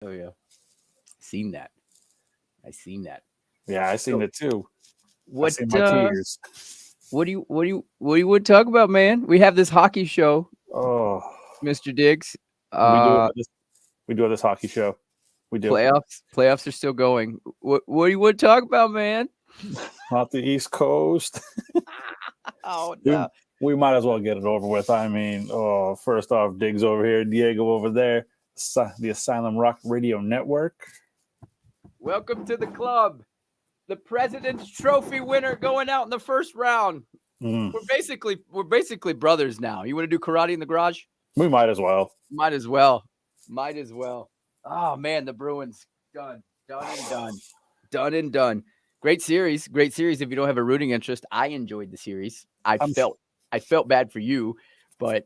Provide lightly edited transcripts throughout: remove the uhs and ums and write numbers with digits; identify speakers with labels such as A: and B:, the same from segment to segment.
A: Oh yeah, seen that. I seen that.
B: Yeah, I seen
A: So
B: it too. I
A: what?
B: seen my tears.
A: What do you want to talk about, man? We have this hockey show,
B: Oh,
A: Mister Diggs.
B: we do it.
A: Uh,
B: We do this hockey show. We do.
A: playoffs are still going. What do you want to talk about, man?
B: Not the East Coast.
A: Oh
B: we,
A: no.
B: we might as well get it over with. I mean, oh, first off, Diggs over here, Diego over there, the Asylum Rock Radio Network.
A: Welcome to the club. The President's Trophy winner going out in the first round.
B: Mm,
A: We're basically brothers now. You want to do karate in the garage?
B: we might as well.
A: Might as well. Might as well. Oh man, the Bruins done, done and done, done and done. Great series, great series. If you don't have a rooting interest, I enjoyed the series. I
B: I'm
A: felt, I felt bad for you, but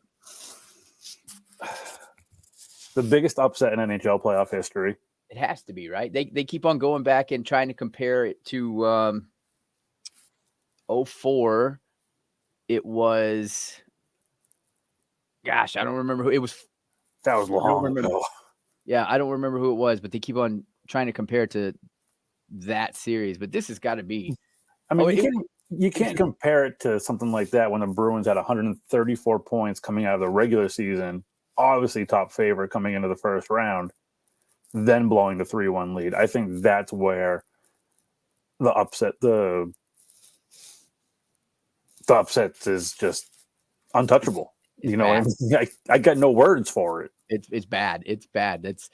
B: the biggest upset in NHL playoff history.
A: it has to be right. They keep on going back and trying to compare it to '04. It was, gosh, I don't remember who it was.
B: That was
A: I don't
B: long
A: remember.
B: ago.
A: Yeah, I don't remember who it was, but they keep on trying to compare it to that series. But this has got to be.
B: I
A: Oh,
B: mean, you
A: it was
B: can't compare it to something like that when the Bruins had 134 points coming out of the regular season, obviously top favorite coming into the first round, then blowing the 3-1 lead. I think that's where the upset is just untouchable.
A: it's
B: You know,
A: bad.
B: I got no words for it.
A: It's bad. It's bad. That's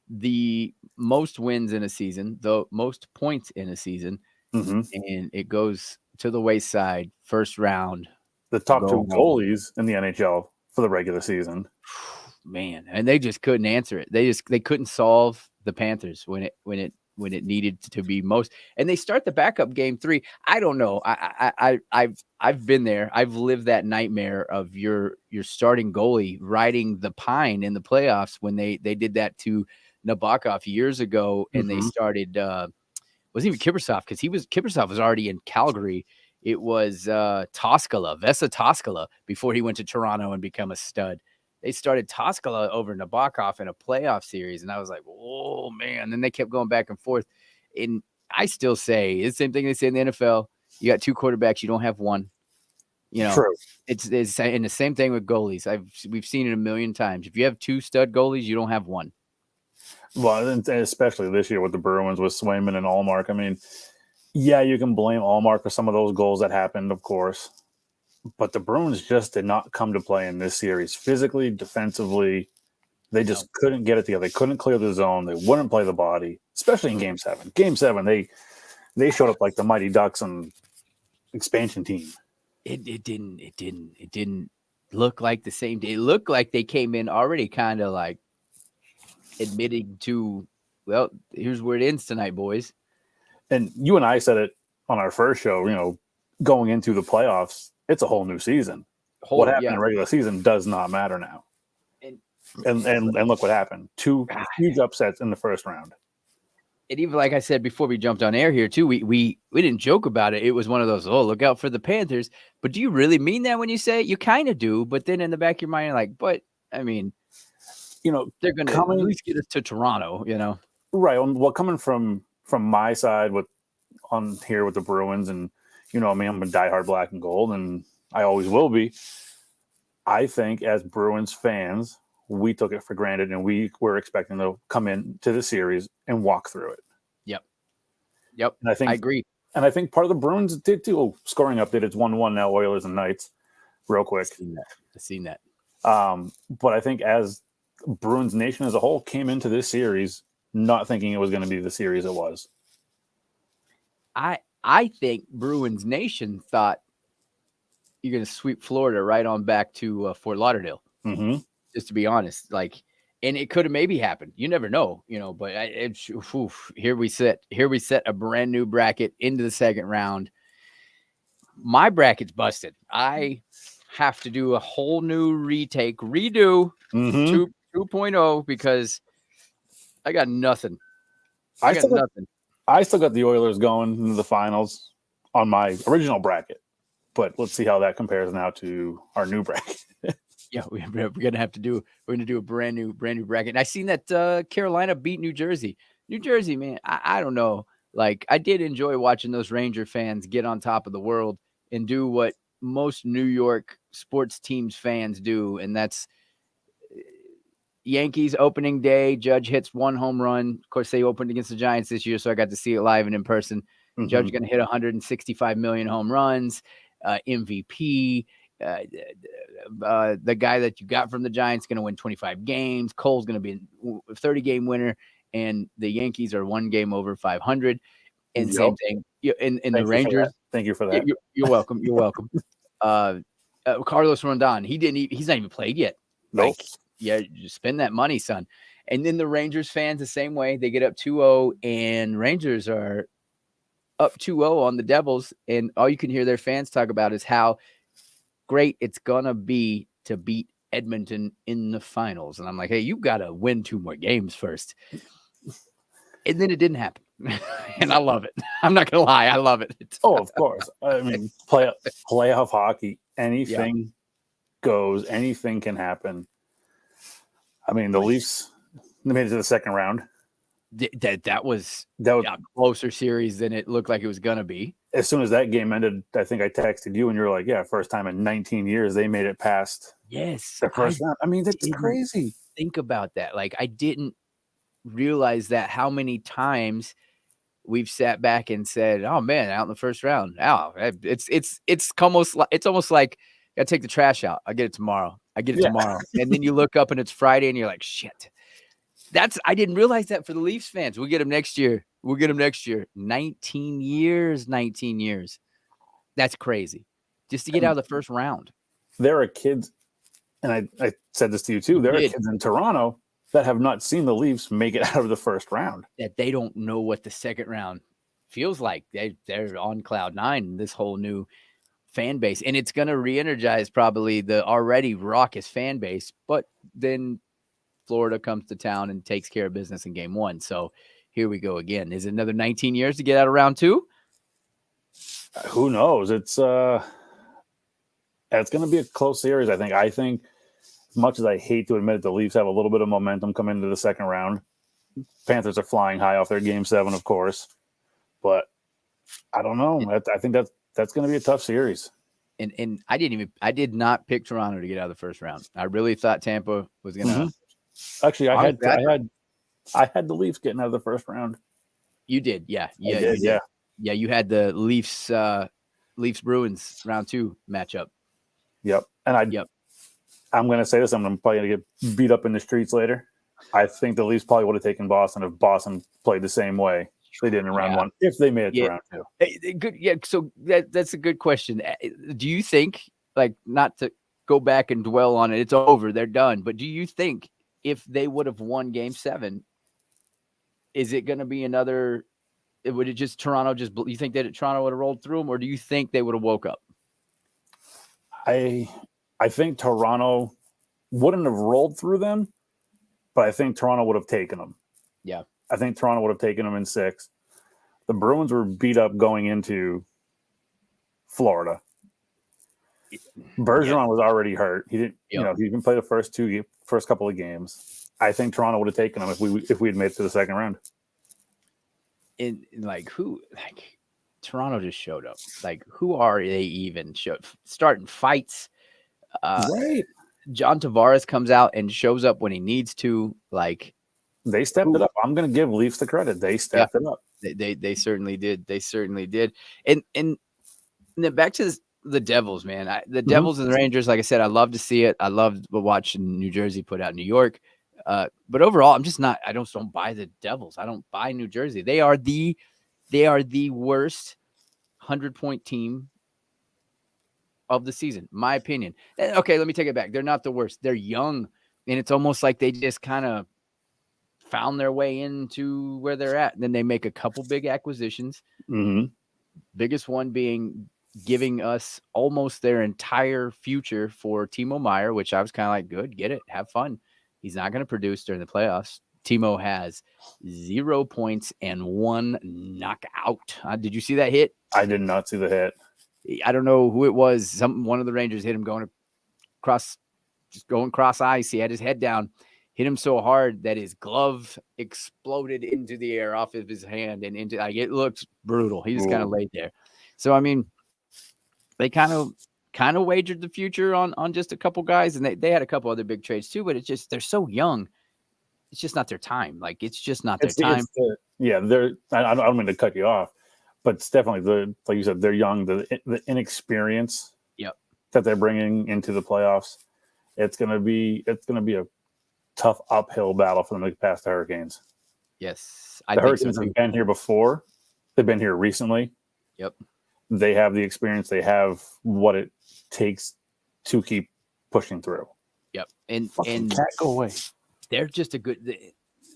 A: the most wins in a season, the most points in a season,
B: Hmm.
A: and it goes to the wayside. First round,
B: The top
A: go
B: two
A: home.
B: goalies in the NHL for the regular season.
A: Man, and they just couldn't answer it. They couldn't solve the Panthers when it needed to be most. And they start the backup game 3. I don't know. I've been there. I've lived that nightmare of your starting goalie riding the pine in the playoffs when they did that to Nabokov years ago, and they
B: Hmm.
A: started wasn't even Kiprusoff because Kiprusoff was already in Calgary. It was Vesa Toskala before he went to Toronto and become a stud. They started Toskala over Nabokov in a playoff series, and I was like, "Oh man!" Then they kept going back and forth. And I still say it's the same thing they say in the NFL. You got 2 quarterbacks, you don't have one. You know,
B: True.
A: it's and the same thing with goalies. We've seen it a million times. If you have 2 stud goalies, you don't have one.
B: Well, and especially this year with the Bruins with Swayman and Allmark. I mean, yeah, you can blame Allmark for some of those goals that happened, of course. But the Bruins just did not come to play in this series. Physically, defensively, they
A: No,
B: just couldn't get it together. They couldn't clear the zone. They wouldn't play the body, especially in Game 7. Game 7, they showed up like the Mighty Ducks and expansion team.
A: it didn't look like the same. It looked like they came in already kind of like admitting to, well, here's where it ends tonight, boys.
B: And you and I said it on our first show, going into the playoffs, it's a whole new season. What
A: Whole
B: happened
A: yeah,
B: in regular season does not matter now.
A: and
B: And look what happened. Two huge upsets in the first round.
A: and even like I said before we jumped on air here too, we didn't joke about it. It was one of those, oh, look out for the Panthers. But do you really mean that when you say it? You kind of do, but then in the back of your mind, you're like, but I mean,
B: You know,
A: they're gonna at
B: coming
A: least get us to Toronto.
B: right. Well, coming from my side with on here with the Bruins, and I mean, I'm a diehard black and gold, and I always will be. I think as Bruins fans, we took it for granted, and we were expecting to come into the series and walk through it.
A: Yep, yep,
B: And I
A: I
B: think,
A: agree.
B: and I think part of the Bruins did too. Oh, scoring update. It's 1-1 now. Oilers and Knights, real quick.
A: I've seen that.
B: But I think as Bruins Nation as a whole came into this series not thinking it was going to be the series it was.
A: I think Bruins Nation thought you're going to sweep Florida right on back to Fort Lauderdale.
B: Mm-hmm.
A: Just to be honest, and it could have maybe happened. You never know, But here we sit. Here we set a brand new bracket into the second round. My bracket's busted. I have to do a whole new redo
B: Mm-hmm.
A: 2.0 because I got nothing. I
B: I
A: got
B: still got
A: nothing.
B: I still got the Oilers going into the finals on my original bracket, but let's see how that compares now to our new bracket.
A: Yeah, we're gonna have to do. We're gonna do a brand new bracket. And I seen that Carolina beat New Jersey. New Jersey, man. I don't know. Like I did enjoy watching those Ranger fans get on top of the world and do what most New York sports teams fans do, and that's Yankees opening day. Judge hits one home run. Of course, they opened against the Giants this year, so I got to see it live and in person. Judge going to hit 165 million home runs. MVP. The guy that you got from the Giants going to win 25 games. Cole's going to be a 30-game winner, and the Yankees are one game over 500. And same thing. In the Rangers.
B: Thank you for that.
A: You're welcome. You're welcome. Carlos Rondon. He's not even played yet.
B: Nope.
A: Like, yeah, just spend that money, son. And then the Rangers fans the same way. They get up 2-0, and Rangers are up 2-0 on the Devils, and all you can hear their fans talk about is how great it's gonna be to beat Edmonton in the finals. And I'm like, hey, you gotta win 2 more games first. And then it didn't happen. And I love it. I'm not gonna lie, I love it.
B: Oh, of course. I mean, playoff hockey, anything goes, anything can happen. I mean, the Leafs made it to the second round.
A: That was a closer series than it looked like it was gonna be.
B: As soon as that game ended, I think I texted you, and you're like, "Yeah, first time in 19 years they made it past the first round." I mean, that's crazy.
A: Think about that. Like, I didn't realize that how many times we've sat back and said, "Oh man, out in the first round, it's almost like I take the trash out. I get it tomorrow. Tomorrow." And then you look up and it's Friday, and you're like, "Shit." I didn't realize that for the Leafs fans. We'll get them next year. 19 years. That's crazy. Just to get out of the first round.
B: There are kids, and I said this to you too. There are kids in Toronto that have not seen the Leafs make it out of the first round.
A: That they don't know what the second round feels like. They're on cloud nine, this whole new fan base. And it's going to re-energize probably the already raucous fan base. But then Florida comes to town and takes care of business in game 1. So here we go again. Is it another 19 years to get out of round 2?
B: Who knows? It's going to be a close series, I think. I think, as much as I hate to admit it, the Leafs have a little bit of momentum coming into the second round. Panthers are flying high off their game 7, of course. But I don't know. I think that's going to be a tough series.
A: And I did not pick Toronto to get out of the first round. I really thought Tampa was going to.
B: Actually, I had the Leafs getting out of the first round.
A: You did, yeah.
B: I did. Yeah.
A: You had the Leafs Bruins round 2 matchup.
B: Yep. And I'm going to say this. I'm probably going to get beat up in the streets later. I think the Leafs probably would have taken Boston if Boston played the same way they did in round 1, if they made it to round 2.
A: Good. Yeah. So that's a good question. Do you think, like, not to go back and dwell on it, it's over, they're done. But do you think if they would have won game 7, is it going to be another? Would it just Toronto? You think that Toronto would have rolled through them, or do you think they would have woke up?
B: I think Toronto wouldn't have rolled through them, but I think Toronto would have taken them.
A: Yeah,
B: I think Toronto would have taken them in 6. The Bruins were beat up going into Florida. Bergeron was already hurt. He didn't. He didn't play the first couple of games. I think Toronto would have taken him if we had made it to the second round.
A: Toronto just showed up. Like, who are they even starting fights?
B: Right.
A: John Tavares comes out and shows up when he needs to. Like,
B: they stepped it up. I'm going to give Leafs the credit. They stepped it up.
A: They certainly did. They certainly did. And then back to the Devils, man. The Devils and the Rangers, like I said, I love to see it. I love watching New Jersey put out New York. But overall, I'm just not. I don't buy the Devils. I don't buy New Jersey. They are the worst 100-point team of the season, my opinion. Okay, let me take it back. They're not the worst. They're young, and it's almost like they just kind of found their way into where they're at. And then they make a couple big acquisitions. Biggest one being giving us almost their entire future for Timo Meier, which I was kind of like, good, get it, have fun. He's not going to produce during the playoffs. Timo has 0 points and 1 knockout. Did you see that hit?
B: I did not see the hit.
A: I don't know who it was. One of the Rangers hit him going across just going cross ice. He had his head down, hit him so hard that his glove exploded into the air off of his hand and into like it looked brutal. He just kind of laid there. So I mean, they kind of wagered the future on just a couple guys, and they had a couple other big trades too. But it's just they're so young. It's just not their time. Like it's just not their time.
B: They're. I don't mean to cut you off, but it's definitely like you said, they're young. The inexperience.
A: Yep.
B: That they're bringing into the playoffs. It's gonna be a tough uphill battle for them to get past the Hurricanes.
A: Yes,
B: the Hurricanes have been here before. They've been here recently.
A: Yep.
B: They have the experience. They have what it takes to keep pushing through.
A: Yep. And
B: cat, go away.
A: They're just the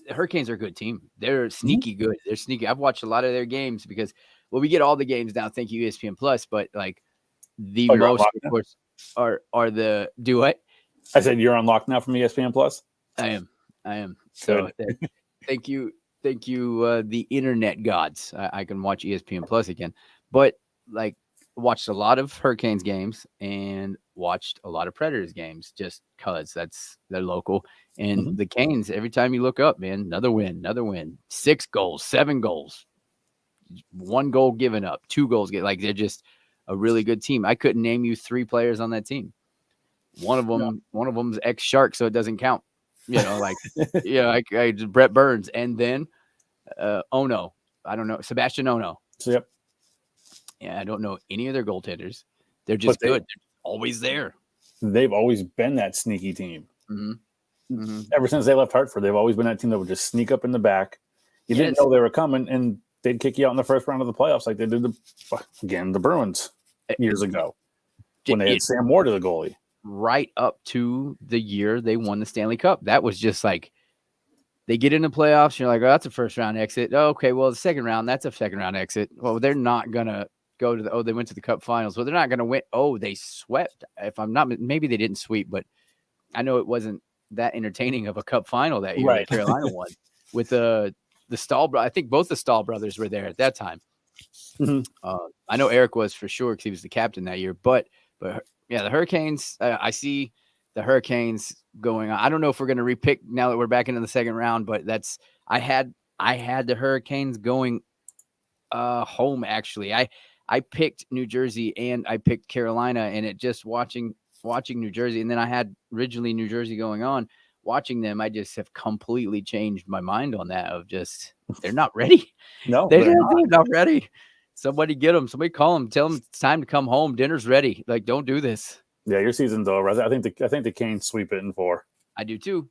A: Hurricanes are a good team. They're sneaky good. They're sneaky. I've watched a lot of their games because we get all the games now. Thank you, ESPN Plus. But like the most, of course, are the do what?
B: I said you're unlocked now from ESPN Plus.
A: I am. So thank you, the internet gods. I can watch ESPN Plus again. But like watched a lot of Hurricanes games and watched a lot of Predators games just because they're local. And the Canes, every time you look up, man, another win, 6 goals, 7 goals, 1 goal given up, 2 goals like they're just a really good team. I couldn't name you 3 players on that team. One of them's ex-Shark, so it doesn't count. You know, like I Brett Burns, and then Ono. I don't know, Sebastian Ono.
B: Yep.
A: Yeah, I don't know any of their goaltenders. They're just good. They're always there.
B: They've always been that sneaky team.
A: Mm-hmm.
B: Ever since they left Hartford, they've always been that team that would just sneak up in the back. You didn't know they were coming, and they'd kick you out in the first round of the playoffs like they did the Bruins years ago when they had Sam Ward as a goalie.
A: Right up to the year they won the Stanley Cup. That was just like they get in the playoffs. You're like, oh, that's a first round exit. Oh, okay, well, the second round, that's a second round exit. Well, they're not going to go to they went to the Cup finals. Well, they're not going to win. Oh, they swept. If I'm not, maybe they didn't sweep, but I know it wasn't that entertaining of a Cup final that year that Carolina won with the Stahl. I think both the Stahl brothers were there at that time. I know Eric was for sure because he was the captain that year, but yeah, the Hurricanes, I see the Hurricanes going on. I don't know if we're going to repick now that we're back into the second round, but I had the Hurricanes going home, actually. I picked New Jersey and I picked Carolina, and it just watching New Jersey, and then I had originally New Jersey going on. Watching them, I just have completely changed my mind on that of just they're not ready.
B: No,
A: they're not ready. Somebody get them. Somebody call them. Tell them it's time to come home. Dinner's ready. Like, don't do this.
B: Yeah, your season's over. I think the Canes sweep it in 4.
A: I do too.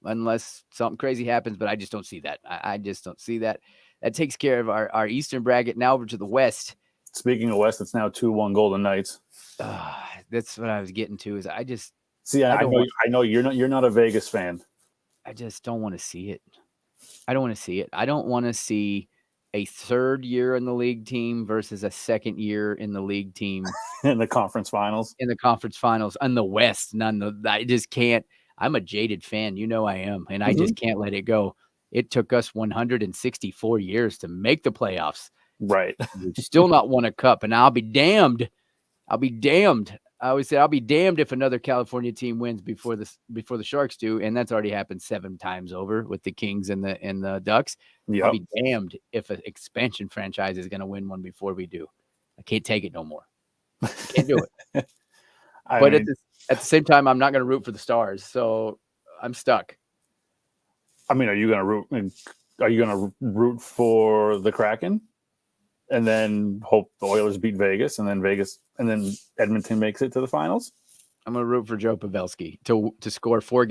A: Unless something crazy happens, but I just don't see that. I just don't see that. That takes care of our Eastern bracket. Now over to the West.
B: Speaking of West, it's now 2-1 Golden Knights.
A: That's what I was getting to. Is I just
B: see. I know you're not a Vegas fan.
A: I just don't want to see it. I don't want to see it. I don't want to see a third year in the league team versus a second year in the league team
B: in the conference finals.
A: In the West, I just can't. I'm a jaded fan, you know I am, and I just can't let it go. It took us 164 years to make the playoffs.
B: Right.
A: We've still not won a cup, and I'll be damned. I always say I'll be damned if another California team wins before the Sharks do, and that's already happened 7 times over with the Kings and the Ducks. Yep. I'll be damned if an expansion franchise is going to win one before we do. I can't take it no more. I can't do it. But at the same time, I'm not going to root for the Stars, so I'm stuck.
B: I mean, are you going to root for the Kraken? And then hope the Oilers beat Vegas, and then Edmonton makes it to the finals.
A: I'm gonna root for Joe Pavelski to score 4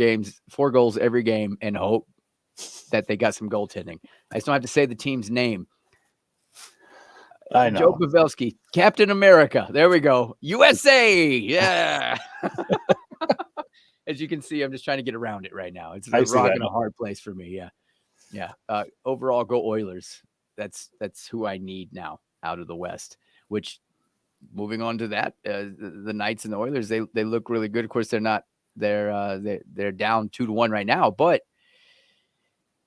A: goals every game, and hope that they got some goaltending. I just don't have to say the team's name.
B: I know.
A: Joe Pavelski, Captain America. There we go. USA. Yeah. As you can see, I'm just trying to get around it right now. It's a rock and a hard place for me. Yeah. Yeah. Overall, go Oilers. That's who I need now out of the West. Which, moving on to that, the Knights and the Oilers, they look really good. Of course, they're not. They're down 2-1 right now, but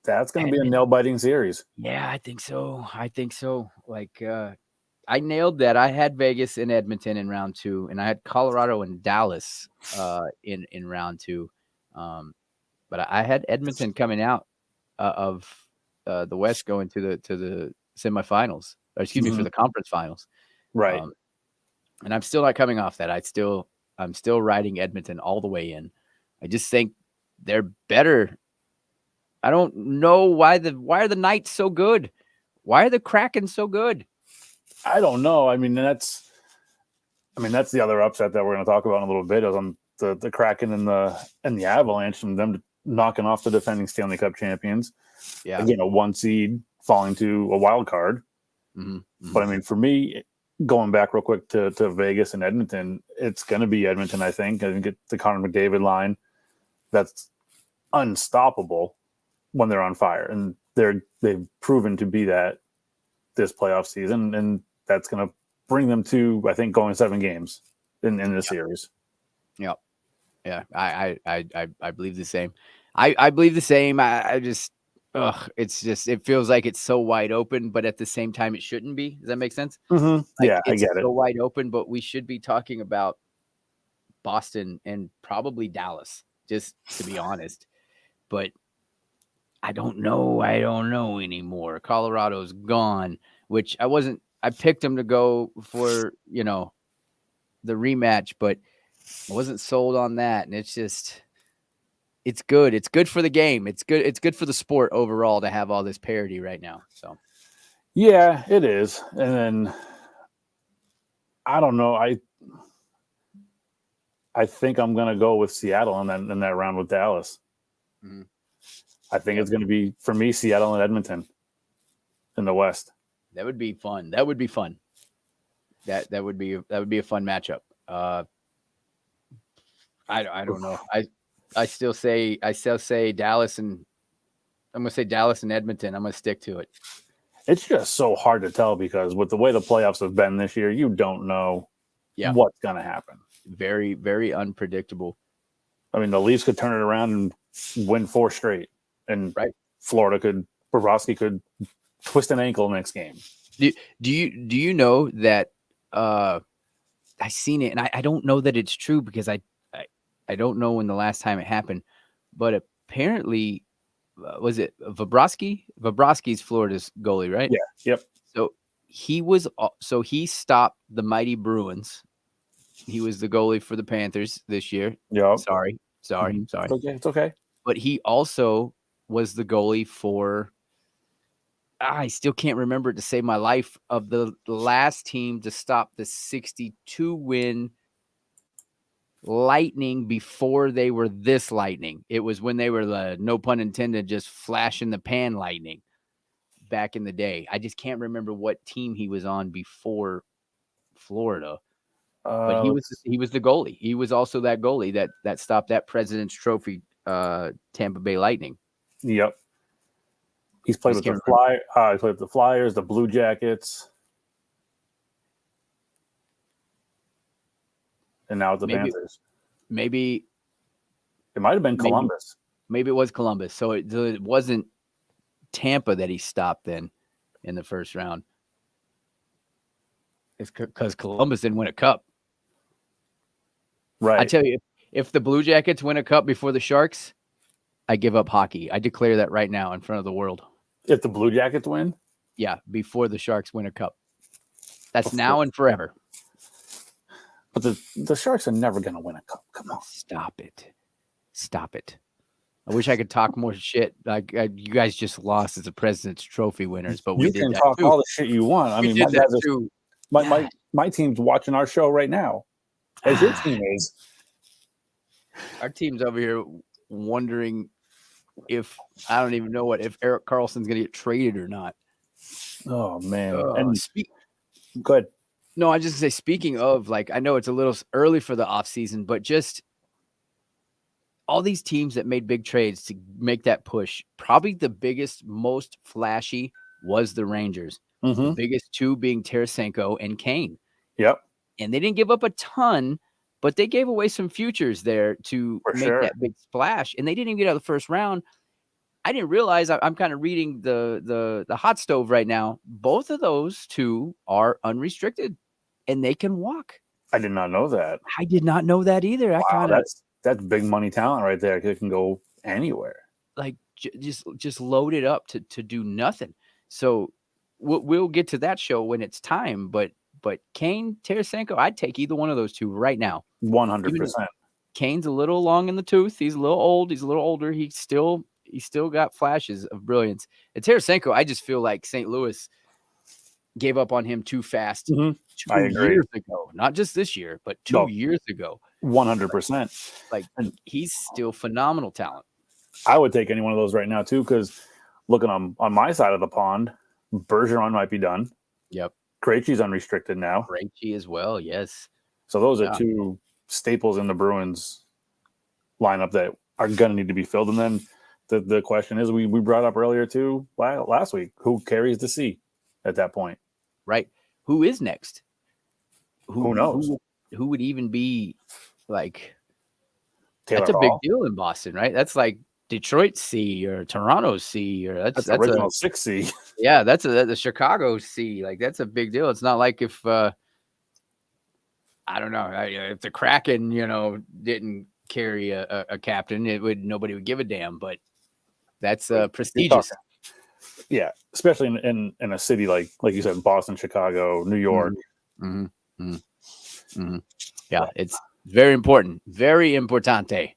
B: that's going to be a nail biting series.
A: Yeah, I think so. Like I nailed that. I had Vegas and Edmonton in round 2, and I had Colorado and Dallas in round 2. But I had Edmonton coming out of the West, going to the semifinals, or excuse me, for
B: Mhm.
A: the conference finals.
B: Right.
A: Um, and I'm still not coming off that. I'm still riding Edmonton all the way in. I just think they're better. I don't know why are the Knights so good? Why are the Kraken so good?
B: I don't know. That's the other upset that we're going to talk about in a little bit is on the Kraken and the Avalanche and them knocking off the defending Stanley Cup champions.
A: Yeah.
B: Again, a 1 seed falling to a wild card.
A: Mm-hmm. Mm-hmm.
B: But I mean, for me, going back real quick to Vegas and Edmonton, it's going to be Edmonton. I think it's the Connor McDavid line that's unstoppable when they're on fire, and they've proven to be that this playoff season, and that's going to bring them to, I think, going 7 games in this series.
A: Yeah. Yeah. I believe the same. I believe the same. I just, it feels like it's so wide open, but at the same time, it shouldn't be. Does that make sense?
B: Mm-hmm.
A: Like,
B: Yeah, I
A: it's
B: get it.
A: so wide open, but we should be talking about Boston and probably Dallas, just to be honest. But I don't know. I don't know anymore. Colorado's gone, which I picked them to go for, the rematch, but I wasn't sold on that. And it's good. It's good for the game. It's good. It's good for the sport overall to have all this parity right now. So
B: Yeah, it is. And then I don't know. I think I'm going to go with Seattle in that round with Dallas.
A: mm-hmm.
B: I think it's going to be, for me, Seattle and Edmonton in the West.
A: That would be fun. That would be fun. That would be a fun matchup. I don't know. I still say Dallas, and I'm gonna say Dallas and Edmonton. I'm gonna stick to it.
B: It's just so hard to tell because with the way the playoffs have been this year, you don't know what's going to happen.
A: Very, very unpredictable.
B: I mean, the Leafs could turn it around and win 4 straight, and
A: right.
B: Bobrovsky could twist an ankle next game.
A: Do you know that I seen it, and I don't know that it's true because I don't know when the last time it happened, but apparently was it Bobrovsky? Bobrovsky's Florida's goalie, right?
B: Yeah. Yep.
A: So he stopped the mighty Bruins. He was the goalie for the Panthers this year.
B: Yep.
A: Sorry.
B: It's okay.
A: But he also was the goalie for, I still can't remember to save my life, of the last team to stop the 62-win Lightning before they were this Lightning. It was when they were the, no pun intended, just flash in the pan Lightning back in the day. I just can't remember what team he was on before Florida. But he was the goalie. He was also that goalie that stopped that President's Trophy Tampa Bay Lightning.
B: Yep. He's played with the Flyers, the Blue Jackets, and now with the Panthers.
A: Maybe
B: it might have been Columbus.
A: Maybe it was Columbus. So it wasn't Tampa that he stopped then in the first round. It's because Columbus didn't win a cup.
B: Right.
A: I tell you, if the Blue Jackets win a cup before the Sharks, I give up hockey. I declare that right now in front of the world.
B: If the Blue Jackets win?
A: Yeah, before the Sharks win a cup. That's now and forever.
B: But the Sharks are never going to win a cup. Come on.
A: Stop it. I wish I could talk more shit. Like you guys just lost as the President's Trophy winners, but we did that too.
B: You can talk all the shit you want. I mean, my team's watching our show right now. As your team is.
A: Our team's over here wondering if if Erik Karlsson's going to get traded or not.
B: Oh man!
A: Go ahead. No, I just say, speaking of, like, I know it's a little early for the offseason, but just all these teams that made big trades to make that push, probably the biggest, most flashy was the Rangers.
B: Mm-hmm.
A: The biggest two being Tarasenko and Kane.
B: Yep.
A: And they didn't give up a ton, but they gave away some futures there to make that big splash. And they didn't even get out of the first round. I didn't realize I'm kind of reading the hot stove right now. Both of those two are unrestricted, and they can walk.
B: I did not know that.
A: I did not know that either. I
B: Wow,
A: kind of
B: that's big money talent right there. It can go anywhere.
A: like just load it up to do nothing. So we'll get to that show when it's time. But Kane, Tarasenko, I'd take either one of those two right now.
B: 100%.
A: Kane's a little long in the tooth. He's a little old. He's a little older. He's still got flashes of brilliance. And Tarasenko, I just feel like St. Louis gave up on him too fast 2 years ago. Not just this year, but 2 years ago.
B: 100%.
A: Like, he's still phenomenal talent.
B: I would take any one of those right now too, because looking on my side of the pond, Bergeron might be done.
A: Yep.
B: Krejci's unrestricted now.
A: Krejci as well, yes.
B: So those are two staples in the Bruins lineup that are going to need to be filled. And then the question is, we brought up earlier too last week, who carries the C at that point?
A: Right. Who is next?
B: Who knows?
A: Who would even be like
B: Taylor
A: that's a
B: Hall.
A: big deal in Boston, right? That's like Detroit C or Toronto C or that's
B: original 6C.
A: Yeah, that's a Chicago C. Like, that's a big deal. It's not like if I don't know, if the Kraken, didn't carry a captain, nobody would give a damn. But that's prestigious.
B: Yeah, especially in a city like you said, Boston, Chicago, New York.
A: Mm-hmm. Mm-hmm. Mm-hmm. Yeah, it's very important, very importante.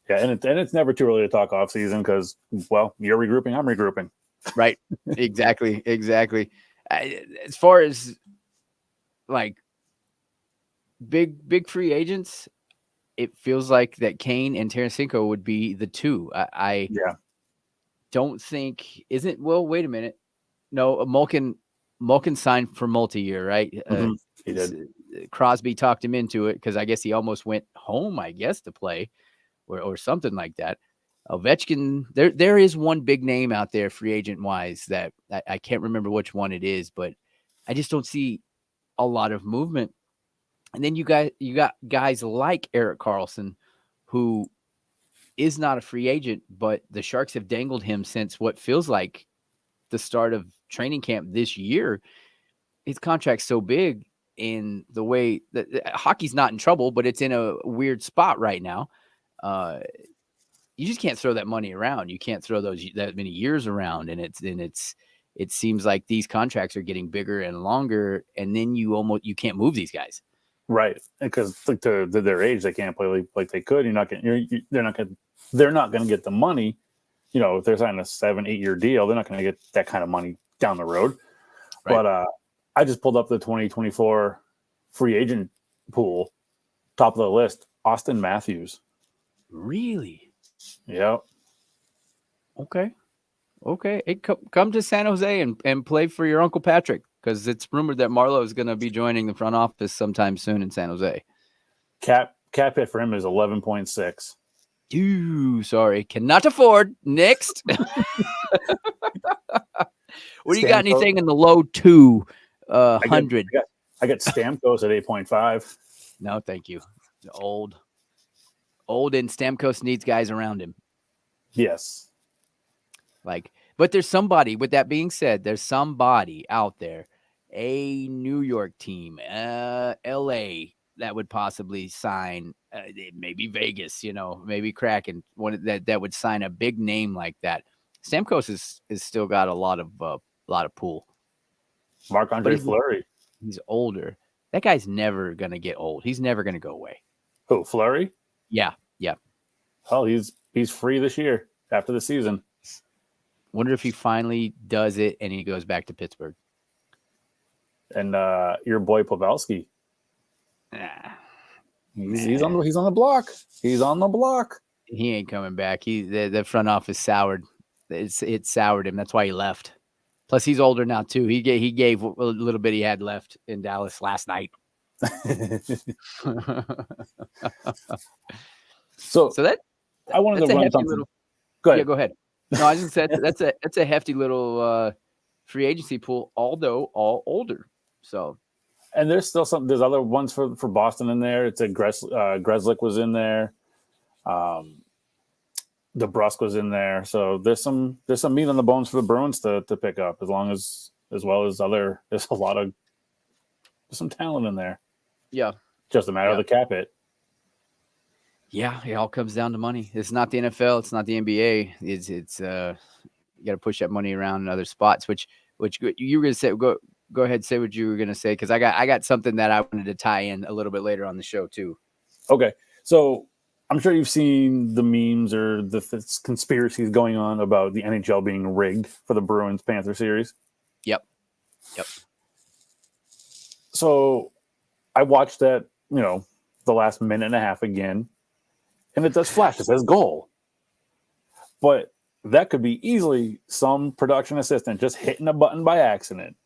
B: Yeah, and it's never too early to talk off season because, well, you're regrouping, I'm regrouping.
A: Right. Exactly. As far as like big free agents, it feels like that Kane and Tarasenko would be the two. I don't think well, wait a minute. No, Malkin signed for multi-year, right?
B: He did.
A: Crosby talked him into it because I guess he almost went home, to play or something like that. Ovechkin, there is one big name out there, free agent wise, that I can't remember which one it is, but I just don't see a lot of movement. And then you got guys like Erik Karlsson, who is not a free agent, but the Sharks have dangled him since what feels like the start of training camp this year. His contract's so big in the way that hockey's not in trouble, but it's in a weird spot right now. You just can't throw that money around. You can't throw that many years around. And it seems like these contracts are getting bigger and longer. And then you can't move these guys.
B: Right. Because like to their age, they can't play like they could. They're not going to get the money. If they're signing a 7-8 year deal, they're not going to get that kind of money down the road. Right. But I just pulled up the 2024 free agent pool, top of the list, Austin Matthews.
A: Really?
B: Yep.
A: Okay. Come to San Jose and play for your Uncle Patrick, because it's rumored that Marlowe is going to be joining the front office sometime soon in San Jose.
B: Cap hit for him is 11.6.
A: Ooh, sorry. Cannot afford. Next. What do you got? Anything in the low 200?
B: I got Stamkos at 8.5.
A: No, thank you. Old, and Stamkos needs guys around him. Yes. But there's somebody, with that being said, there's somebody out there, a New York team, LA, that would possibly sign, maybe Vegas, maybe Kraken, one that would sign a big name like that. Stamkos is still got a lot of pool.
B: Marc-Andre Fleury.
A: He's older. That guy's never gonna get old. He's never gonna go away.
B: Who, Fleury?
A: Yeah.
B: Oh, he's free this year after the season.
A: Wonder if he finally does it and he goes back to Pittsburgh.
B: And your boy Pavelski. He's on the block. He's on the block.
A: He ain't coming back. The front office soured. It soured him. That's why he left. Plus, he's older now too. He gave a little bit he had left in Dallas last night. So that
B: I wanted to run something. Go ahead.
A: Yeah, go ahead. No, I just said that's a hefty little free agency pool, although all older. So,
B: and there's still there's other ones for Boston in there. It's a Grzelcyk was in there. DeBrusque was in there, so there's some meat on the bones for the Bruins to pick up, as well as other. There's some talent in there.
A: Yeah.
B: Just a matter of
A: Yeah.
B: the cap hit.
A: Yeah, it all comes down to money. It's not the NFL, it's not the NBA. It's you got to push that money around in other spots. Which you were gonna say? Go ahead, say what you were gonna say because I got something that I wanted to tie in a little bit later on the show too.
B: Okay, so I'm sure you've seen the memes or the conspiracies going on about the NHL being rigged for the Bruins Panther series.
A: Yep. Yep.
B: So I watched that, the last minute and a half again, and it does flash. It says goal. But that could be easily some production assistant just hitting a button by accident.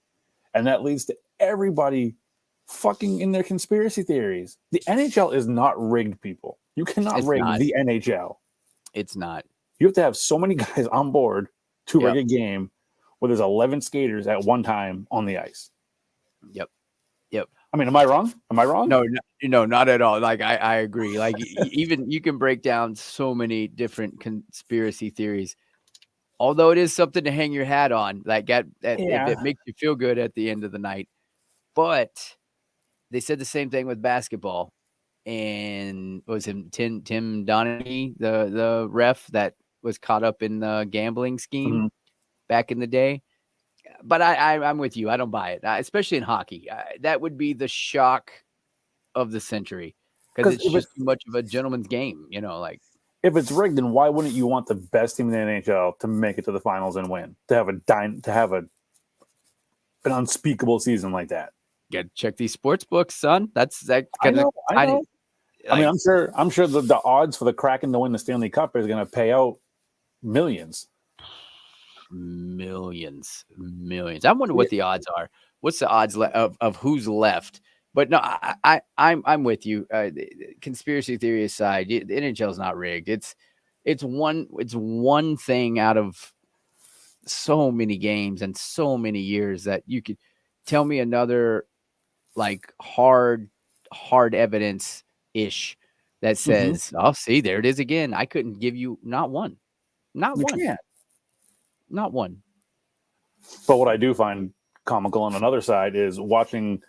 B: And that leads to everybody fucking in their conspiracy theories. The NHL is not rigged, people. You cannot
A: It's
B: rig
A: not.
B: the NHL.
A: It's not.
B: You have to have so many guys on board to
A: Yep.
B: rig a game where there's 11 skaters at one time on the ice.
A: Yep. Yep.
B: I mean, am I wrong? Am I wrong?
A: No, not at all. Like I agree. Like even you can break down so many different conspiracy theories. Although it is something to hang your hat on, like that if it makes you feel good at the end of the night. But they said the same thing with basketball. And was him Tim Donaghy, the ref that was caught up in the gambling scheme back in the day. But I'm with you. I don't buy it, especially in hockey. That would be the shock of the century because it's just too much of a gentleman's game. Like
B: if it's rigged, then why wouldn't you want the best team in the NHL to make it to the finals and win? To have an unspeakable season like that.
A: Yeah, check these sports books, son. That's
B: I know.
A: Like,
B: I mean, I'm sure the odds for the Kraken to win the Stanley Cup is going to pay out millions.
A: I wonder what the odds are. What's the odds of who's left? But no, I'm with you. Conspiracy theory aside, the NHL is not rigged. It's one thing out of so many games and so many years that you could tell me another like hard evidence ish that says, "Oh, see, there it is again." I couldn't give you not one. Not one.
B: But what I do find comical on another side is watching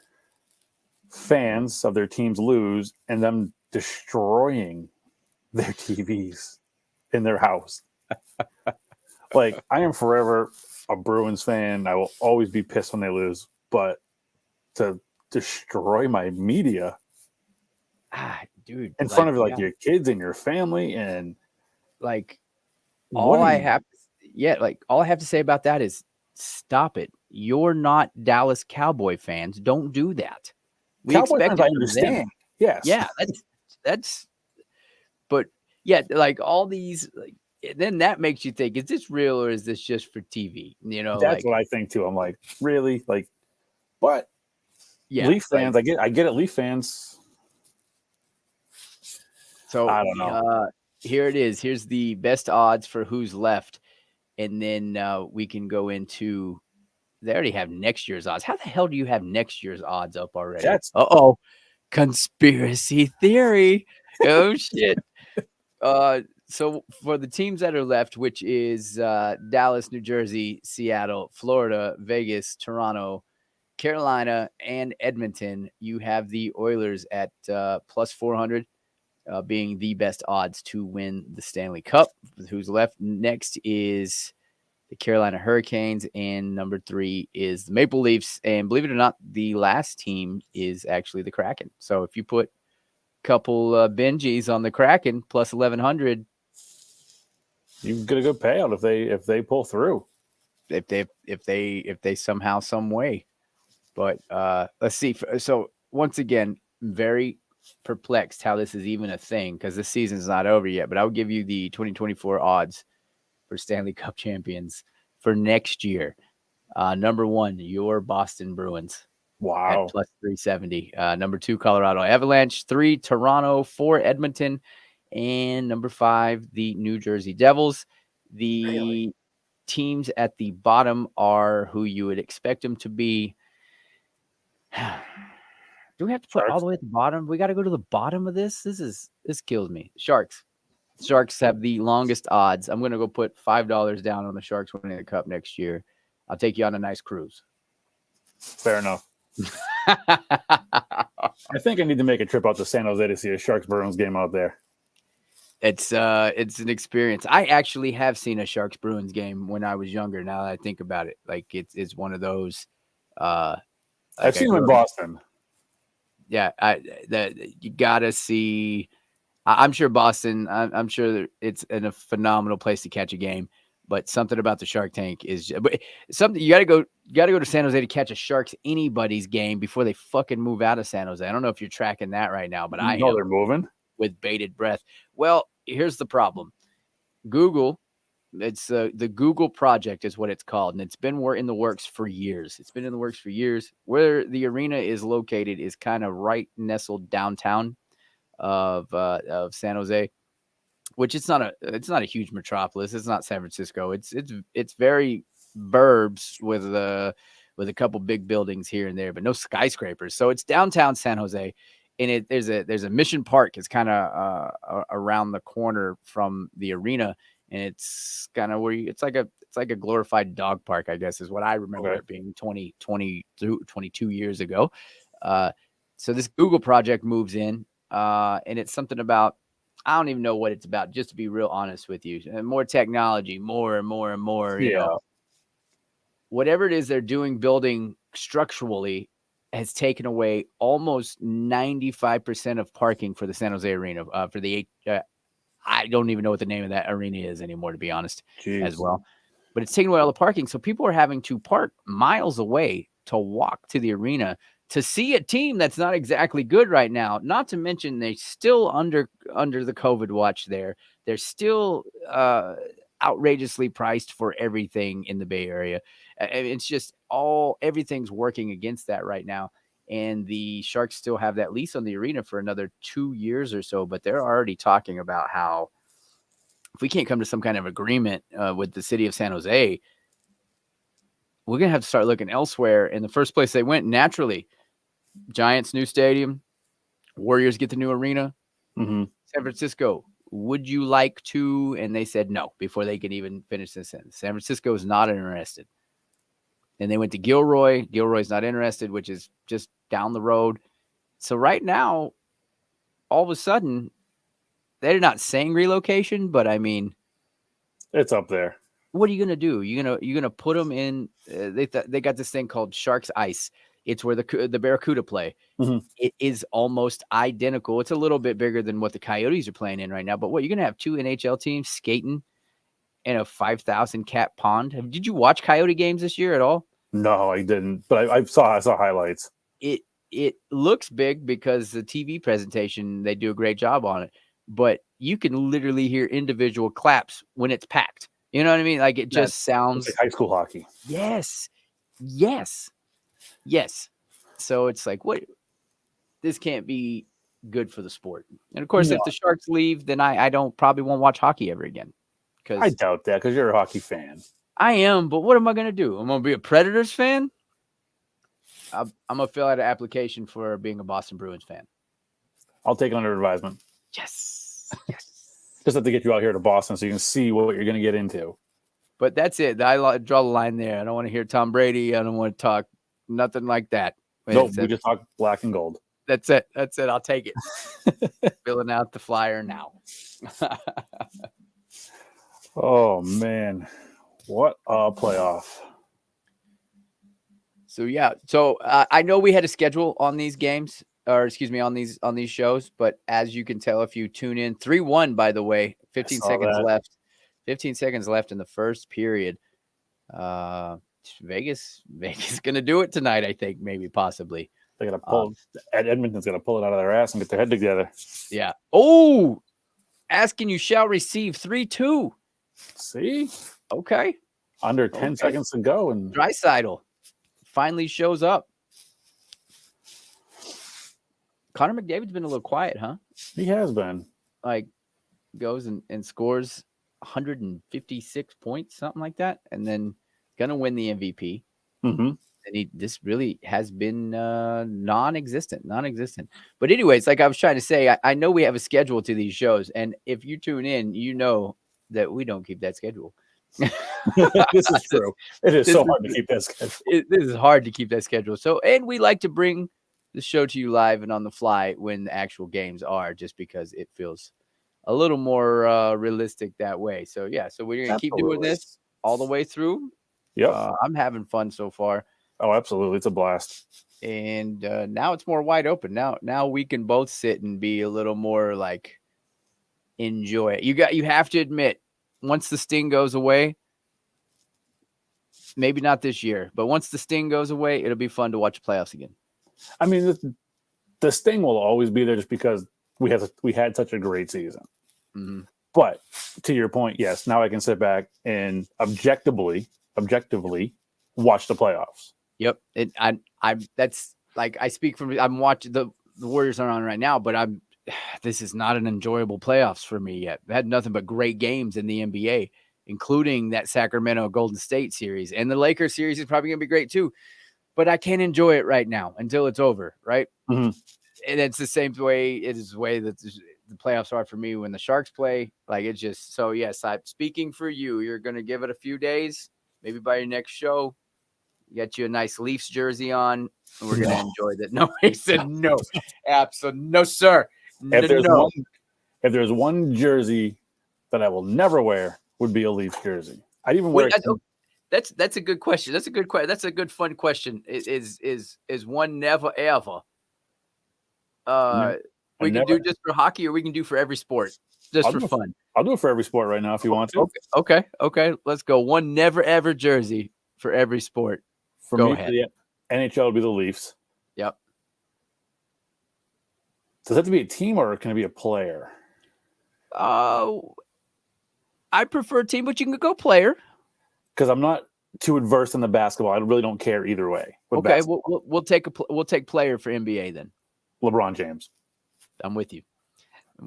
B: fans of their teams lose and them destroying their TVs in their house. Like, I am forever a Bruins fan. I will always be pissed when they lose, but to destroy my media
A: dude,
B: in front of your kids and your family, and
A: like all I have to say about that is stop it. You're not Dallas Cowboy fans. Don't do that. We expect it
B: I understand.
A: Them.
B: Yes.
A: Yeah, that's but yeah, like all these then that makes you think, is this real or is this just for TV?
B: That's what I think too. I'm like, really? Like, but
A: yeah,
B: Leaf fans, I get it, Leaf fans.
A: So
B: I don't know.
A: Here it is. Here's the best odds for who's left. And then we can go into they already have next year's odds. How the hell do you have next year's odds up already? Uh-oh. Conspiracy theory. Oh shit. So for the teams that are left, which is Dallas, New Jersey, Seattle, Florida, Vegas, Toronto, Carolina, and Edmonton, you have the Oilers at plus 400, being the best odds to win the Stanley Cup. Who's left next is the Carolina Hurricanes, and number 3 is the Maple Leafs. And believe it or not, the last team is actually the Kraken. So if you put a couple Benjis on the Kraken plus 1,100,
B: you get a good payout if they pull through.
A: If they somehow, some way. But let's see. So once again, very perplexed how this is even a thing because the season's not over yet. But I'll give you the 2024 odds for Stanley Cup champions for next year. Number 1, your Boston Bruins.
B: Wow.
A: At plus 370. Number 2, Colorado Avalanche. 3, Toronto. 4, Edmonton. And number 5, the New Jersey Devils. The teams at the bottom are who you would expect them to be. Do we have to put all the way at the bottom? We got to go to the bottom of this? This kills me. Sharks. Sharks have the longest odds. I'm going to go put $5 down on the Sharks winning the cup next year. I'll take you on a nice cruise.
B: Fair enough. I think I need to make a trip out to San Jose to see a Sharks Bruins game out there.
A: It's an experience. I actually have seen a Sharks Bruins game when I was younger. Now that I think about it, like it's one of those. Like
B: I've seen them in Boston.
A: Yeah, that you gotta see. I'm sure Boston. I'm sure it's a phenomenal place to catch a game. But something about the Shark Tank is something you gotta go. You gotta go to San Jose to catch a Sharks anybody's game before they fucking move out of San Jose. I don't know if you're tracking that right now, but I know
B: they're moving
A: with bated breath. Well, here's the problem. Google, it's the Google project is what it's called, and it's been in the works for years. It's been in the works for years. Where the arena is located is kind of right nestled downtown of San Jose, which it's not a huge metropolis. It's not San Francisco. It's very burbs with a couple big buildings here and there, but no skyscrapers. So it's downtown San Jose. And there's a Mission Park. It's kind of around the corner from the arena, and it's kind of where it's like a glorified dog park, I guess, is what I remember it being 22 years ago. So this Google project moves in, and it's something about, I don't even know what it's about, just to be real honest with you. And more technology, more and more and more. You know, whatever it is they're doing, building structurally, has taken away almost 95% of parking for the San Jose Arena. For the I don't even know what the name of that arena is anymore, to be honest, as well. But it's taking away all the parking, so people are having to park miles away to walk to the arena to see a team that's not exactly good right now. Not to mention they're still under the COVID watch there. They're still outrageously priced for everything in the Bay Area. It's just everything's working against that right now. And the Sharks still have that lease on the arena for another 2 years or so, but they're already talking about how if we can't come to some kind of agreement with the city of San Jose, we're going to have to start looking elsewhere. And the first place they went, naturally, Giants' new stadium, Warriors get the new arena.
B: Mm-hmm.
A: San Francisco, would you like to? And they said no before they could even finish this sentence. San Francisco is not interested. And they went to Gilroy. Gilroy's not interested, which is just down the road. So right now, all of a sudden, they're not saying relocation, but I mean,
B: it's up there.
A: What are you gonna do? You're gonna put them in? They got this thing called Sharks Ice. It's where the Barracuda play.
B: Mm-hmm.
A: It is almost identical. It's a little bit bigger than what the Coyotes are playing in right now. But what, you're gonna have two NHL teams skating in a 5,000 cap pond? Did you watch Coyote games this year at all?
B: No, I didn't. But I saw highlights.
A: It looks big because the TV presentation, they do a great job on it. But you can literally hear individual claps when it's packed. You know what I mean? Like, it just sounds
B: like high school hockey.
A: Yes. So it's like, what? This can't be good for the sport. And of course, if the Sharks leave, then I probably won't watch hockey ever again.
B: I doubt that, because you're a hockey fan.
A: I am, but what am I going to do? I'm going to be a Predators fan? I'm going to fill out an application for being a Boston Bruins fan.
B: I'll take it under advisement.
A: Yes.
B: Just have to get you out here to Boston so you can see what you're going to get into.
A: But that's it. I draw the line there. I don't want to hear Tom Brady. I don't want to talk nothing like that.
B: Nope, we just talk black and gold.
A: That's it. I'll take it. Filling out the flyer now.
B: Oh, man. What a playoff.
A: So, yeah. So, I know we had a schedule on these games, or excuse me, on these shows. But as you can tell, if you tune in, 3-1, by the way, 15 seconds left. 15 seconds left in the first period. Vegas going to do it tonight, I think, maybe, possibly.
B: They're going to pull Edmonton's going to pull it out of their ass and get their head together.
A: Yeah. Oh, asking you shall receive 3-2.
B: See?
A: Okay.
B: Under 10 seconds to go. And
A: Draisaitl finally shows up. Connor McDavid's been a little quiet, huh?
B: He has been.
A: Like, goes and scores 156 points, something like that, and then going to win the MVP.
B: Mm-hmm.
A: And this really has been non-existent. But anyways, like I was trying to say, I know we have a schedule to these shows, and if you tune in, you know that we don't keep that schedule.
B: This is true. It is
A: this
B: so
A: is
B: hard to keep that schedule.
A: this is hard to keep that schedule. So, and we like to bring the show to you live and on the fly when the actual games are, just because it feels a little more realistic that way. So yeah, so we're gonna keep doing
B: Absolutely.
A: this all the way through.
B: Yep.
A: I'm having fun so far.
B: Oh, absolutely. It's a blast.
A: And now it's more wide open. Now we can both sit and be a little more like enjoy it. You have to admit, once the sting goes away, maybe not this year, but once the sting goes away, it'll be fun to watch the playoffs again.
B: I mean, the sting will always be there just because we had such a great season.
A: Mm-hmm.
B: But to your point, yes, now I can sit back and objectively watch the playoffs.
A: Yep. I'm that's like I speak from I'm watching the Warriors are on right now, but this is not an enjoyable playoffs for me yet. I had nothing but great games in the NBA, including that Sacramento Golden State series, and the Lakers series is probably gonna be great too. But I can't enjoy it right now until it's over, right?
B: Mm-hmm.
A: And it's the same way it is the way that the playoffs are for me when the Sharks play. Like it's just so yes, I'm speaking for you. You're gonna give it a few days, maybe by your next show. Get you a nice Leafs jersey on, and we're gonna enjoy that. No, he said no, absolutely no, sir.
B: If there's one jersey that I will never wear, would be a Leafs jersey. I'd even wear.
A: That's a good question. That's a good question. That's a good fun question. Is one never ever? We can do just for hockey, or we can do for every sport, just for fun.
B: I'll do it for every sport right now if you want to.
A: Okay. Let's go. One never ever jersey for every sport.
B: For me, the NHL would be the Leafs.
A: Yep.
B: Does it have to be a team or can it be a player?
A: I prefer a team, but you can go player.
B: Because I'm not too adverse in the basketball. I really don't care either way.
A: Okay, we'll take player for NBA then.
B: LeBron James.
A: I'm with you.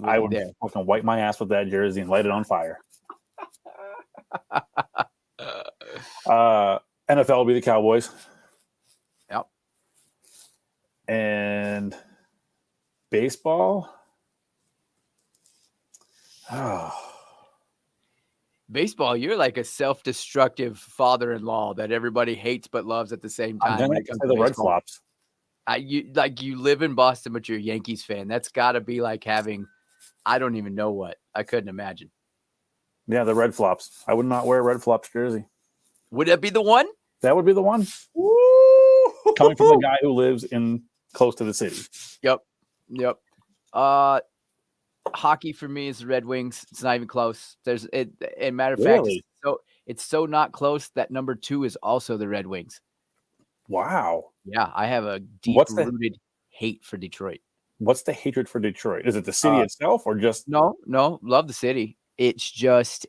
B: I would fucking wipe my ass with that jersey and light it on fire. NFL will be the Cowboys.
A: Yep.
B: And baseball. Oh.
A: Baseball, you're like a self-destructive father-in-law that everybody hates but loves at the same time.
B: I'm going to say the Red Flops.
A: You live in Boston, but you're a Yankees fan. That's got to be like having, I don't even know what. I couldn't imagine.
B: Yeah, the Red Flops. I would not wear a Red Flops jersey.
A: Would that be the one?
B: That would be the one.
A: Woo!
B: Coming from the guy who lives close to the city.
A: Yep. Hockey for me is the Red Wings. It's not even close. And matter of fact, it's so not close that number 2 is also the Red Wings.
B: Wow.
A: Yeah, I have a deep-rooted hate for Detroit.
B: What's the hatred for Detroit? Is it the city itself or just
A: No, love the city. It's just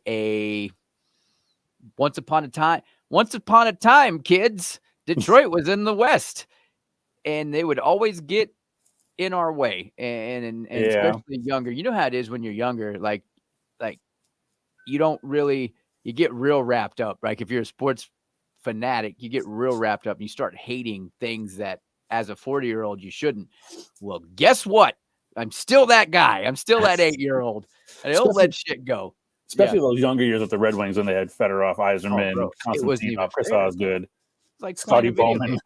A: once upon a time, kids, Detroit was in the West, and they would always get in our way, and especially younger. You know how it is when you're younger, like you get real wrapped up. Like if you're a sports fanatic, you get real wrapped up and you start hating things that as a 40-year-old you shouldn't. Well, guess what? I'm still that guy. I'm still that 8-year-old. I don't let shit go.
B: Especially those younger years with the Red Wings when they had Fedorov, Yzerman, Konstantinov, Chris Osgood,
A: like
B: Scotty Bowman.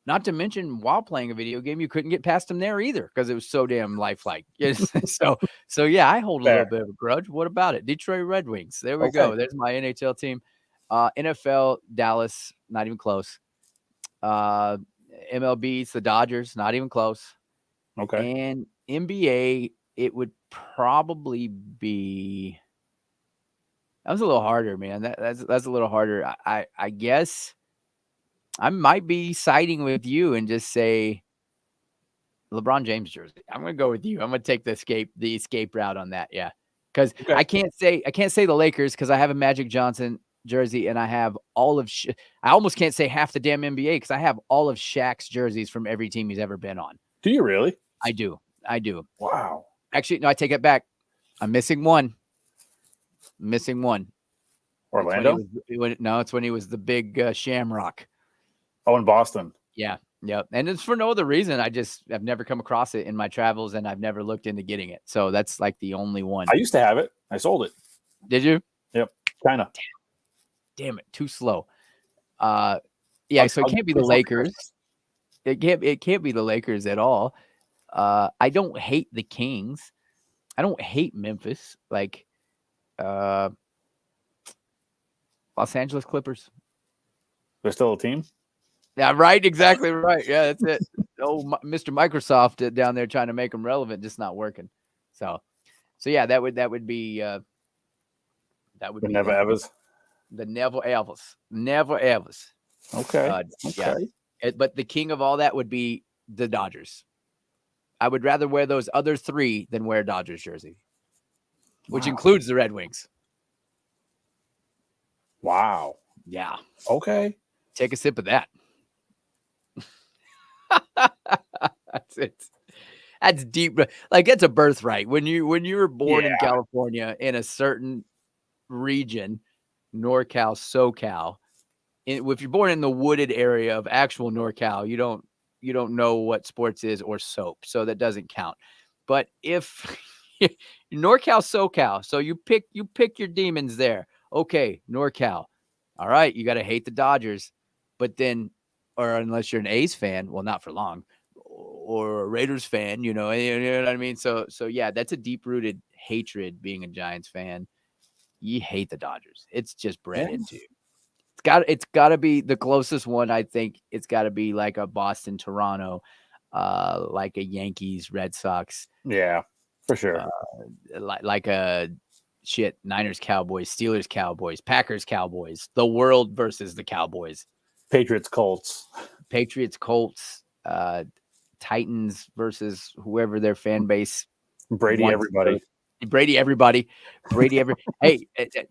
A: Not to mention, while playing a video game, you couldn't get past them there either because it was so damn lifelike. So yeah, I hold a little bit of a grudge. What about it? Detroit Red Wings. There we go. There's my NHL team. NFL, Dallas, not even close. MLB, it's the Dodgers, not even close.
B: Okay.
A: And NBA, it would probably be. That was a little harder, man. That's a little harder. I guess I might be siding with you and just say LeBron James jersey. I'm gonna go with you. I'm gonna take the escape route on that. Yeah, because I can't say the Lakers because I have a Magic Johnson jersey and I have all of. I almost can't say half the damn NBA because I have all of Shaq's jerseys from every team he's ever been on.
B: Do you really?
A: I do.
B: Wow.
A: Actually, no. I take it back. I'm missing one.
B: Orlando?
A: No, it's when he was the big Shamrock.
B: Oh, in Boston.
A: Yeah. Yep. And it's for no other reason. I've never come across it in my travels, and I've never looked into getting it. So that's like the only one.
B: I used to have it. I sold it.
A: Did you?
B: Yep. China.
A: Damn it. Too slow. Yeah. So it can't be the Lakers. It can't be the Lakers at all. I don't hate the Kings. I don't hate Memphis. Like, Los Angeles Clippers.
B: They're still a team.
A: Yeah, right. Exactly right. Yeah, that's it. Oh, Mr. Microsoft down there trying to make them relevant, just not working. So yeah, that would be
B: The
A: be
B: Never Evers.
A: the Neville Evers.
B: Okay.
A: Yeah. But the king of all that would be the Dodgers. I would rather wear those other three than wear a Dodgers jersey, which includes the Red Wings.
B: Wow.
A: Yeah.
B: Okay.
A: Take a sip of that. That's it. That's deep. Like, that's a birthright. When you were born in California in a certain region, NorCal, SoCal, if you're born in the wooded area of actual NorCal, you don't know what sports is or soap, so that doesn't count. But if NorCal, SoCal, so you pick your demons there. Okay, NorCal. All right, you got to hate the Dodgers, but then, or unless you're an A's fan, well, not for long, or a Raiders fan, you know what I mean? So yeah, that's a deep-rooted hatred being a Giants fan. You hate the Dodgers. It's just bred into you. It's got to be the closest one. I think it's got to be like a Boston, Toronto, like a Yankees, Red Sox.
B: Yeah, for sure.
A: Like a Niners, Cowboys, Steelers, Cowboys, Packers, Cowboys, the world versus the Cowboys,
B: Patriots, Colts,
A: Titans versus whoever their fan base.
B: Brady, everybody.
A: Hey,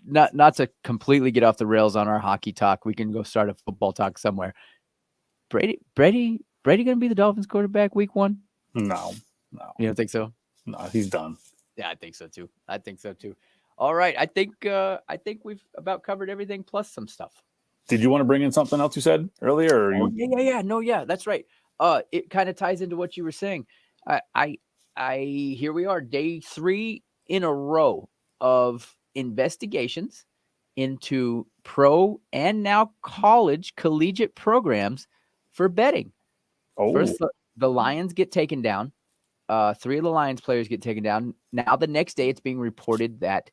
A: not to completely get off the rails on our hockey talk. We can go start a football talk somewhere. Brady going to be the Dolphins quarterback week 1?
B: No.
A: You don't think so?
B: No, he's done.
A: Yeah, I think so too. All right. I think we've about covered everything plus some stuff.
B: Did you want to bring in something else you said earlier? Or
A: Yeah. No, yeah, that's right. It kind of ties into what you were saying. I here we are, day 3 in a row of investigations into pro and now collegiate programs for betting. First, the Lions get taken down. 3 of the Lions players get taken down. Now, the next day, it's being reported that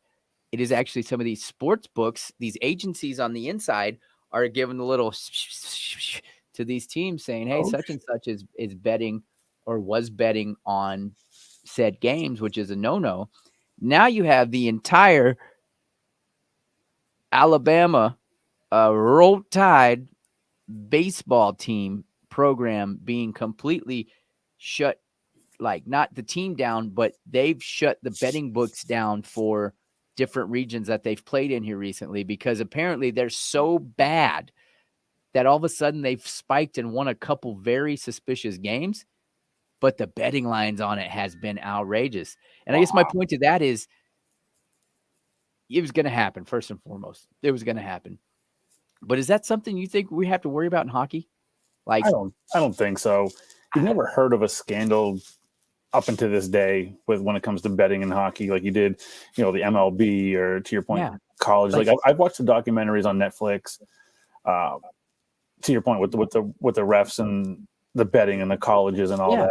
A: it is actually some of these sports books, these agencies on the inside are giving the little to these teams saying, hey, such and such is betting or was betting on said games, which is a no-no. Now you have the entire Alabama Roll Tide baseball team program being completely shut, like not the team down, but they've shut the betting books down for different regions that they've played in here recently, because apparently they're so bad that all of a sudden they've spiked and won a couple very suspicious games, but the betting lines on it has been outrageous. And I guess my point to that is it was going to happen first and foremost. It was going to happen. But is that something you think we have to worry about in hockey? Like,
B: I don't think so. You've never heard of a scandal up until this day when it comes to betting in hockey, like you did, the MLB or, to your point, college. Like I've watched the documentaries on Netflix. To your point with the refs and the betting and the colleges and all that.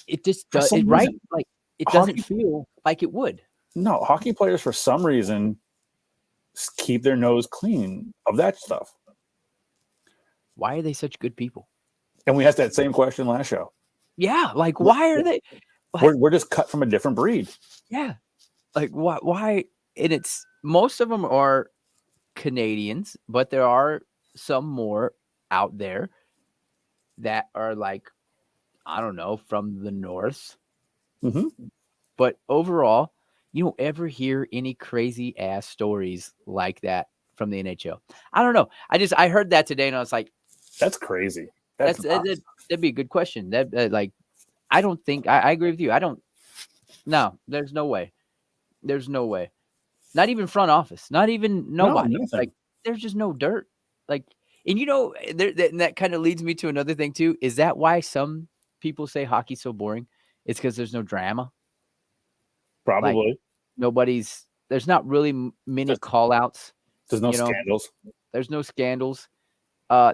A: It just does it right. Like it doesn't feel like it would.
B: No, hockey players for some reason keep their nose clean of that stuff.
A: Why are they such good people?
B: And we asked that same question last show.
A: Yeah, like why are they?
B: We're just cut from a different breed.
A: Yeah, like why? And it's most of them are Canadians, but there are some more out there that are like, I don't know, from the north.
B: Mm-hmm.
A: But overall, you don't ever hear any crazy ass stories like that from the NHL. I don't know. I heard that today and I was like,
B: that's crazy.
A: That'd be a good question. That like, I don't think I agree with you. No, there's no way. There's no way. Not even front office. Not even nobody.
B: No,
A: like there's just no dirt. Like And that kind of leads me to another thing too. Is that why some people say hockey's so boring? It's because there's no drama. Like
B: Probably.
A: there's not really many
B: Just-
A: call outs.
B: There's no scandals.
A: There's no scandals.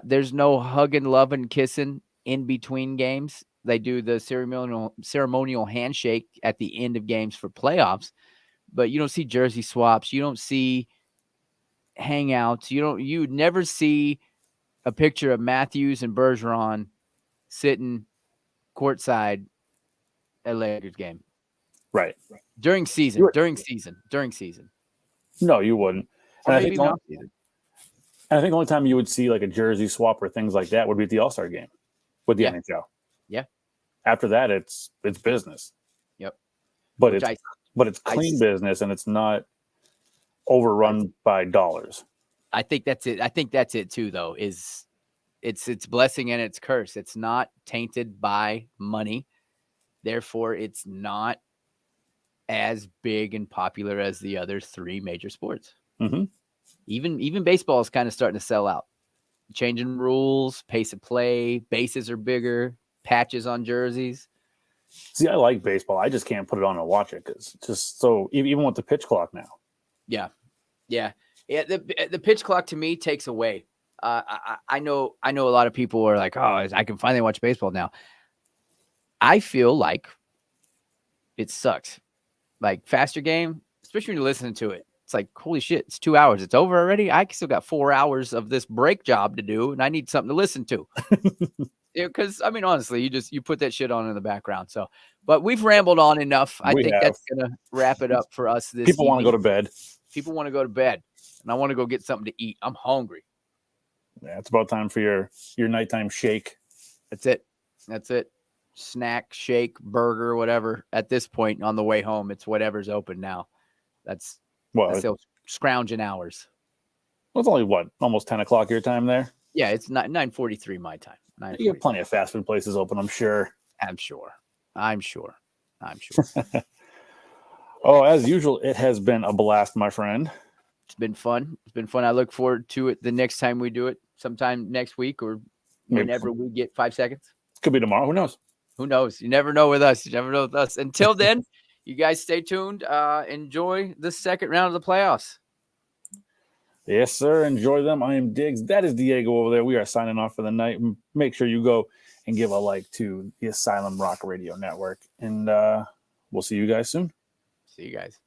A: There's no hugging, loving, kissing in between games. They do the ceremonial handshake at the end of games for playoffs, but you don't see jersey swaps. You don't see hangouts. You never see a picture of Matthews and Bergeron sitting courtside at Lakers game
B: Right.
A: during season.
B: No, you wouldn't.
A: Or
B: And I
A: maybe
B: think
A: even off season.
B: And I think the only time you would see like a jersey swap or things like that would be at the All-Star game with the NHL.
A: Yeah.
B: After that, it's business.
A: Yep.
B: But
A: Which
B: it's clean business, and it's not overrun by dollars.
A: I think that's it. I think that's it too, though. Is it's blessing and it's curse. It's not tainted by money, therefore it's not as big and popular as the other three major sports.
B: Mm-hmm.
A: Even baseball is kind of starting to sell out. Changing rules, pace of play, bases are bigger, patches on jerseys.
B: See, I like baseball. I just can't put it on and watch it because it's just so even with the pitch clock now.
A: Yeah. The pitch clock to me takes away. I know a lot of people are like, oh, I can finally watch baseball now. I feel like it sucks. Like faster game, especially when you're listening to it. It's like, holy shit, it's 2 hours. It's over already. I still got 4 hours of this break job to do, and I need something to listen to. Because I mean, honestly, you put that shit on in the background. So, but we've rambled on enough. I think that's gonna wrap it up for us. This
B: people want to go to bed.
A: People want to go to bed, and I want to go get something to eat. I'm hungry.
B: Yeah, it's about time for your nighttime shake.
A: That's it. Snack, shake, burger, whatever. At this point, on the way home, it's whatever's open now. That's still scrounging hours.
B: Well, it's only almost 10 o'clock your time there.
A: Yeah, it's 9:43 my time.
B: You have plenty of fast food places open, I'm sure.
A: I'm sure.
B: Oh, as usual, it has been a blast, my friend.
A: It's been fun. I look forward to it the next time we do it, sometime next week or whenever we get 5 seconds.
B: Could be tomorrow. Who knows?
A: You never know with us. Until then, you guys stay tuned. Enjoy the second round of the playoffs.
B: Yes, sir. Enjoy them. I am Diggz. That is Diego over there. We are signing off for the night. Make sure you go and give a like to the Asylum Rock Radio Network. And we'll see you guys soon.
A: See you guys.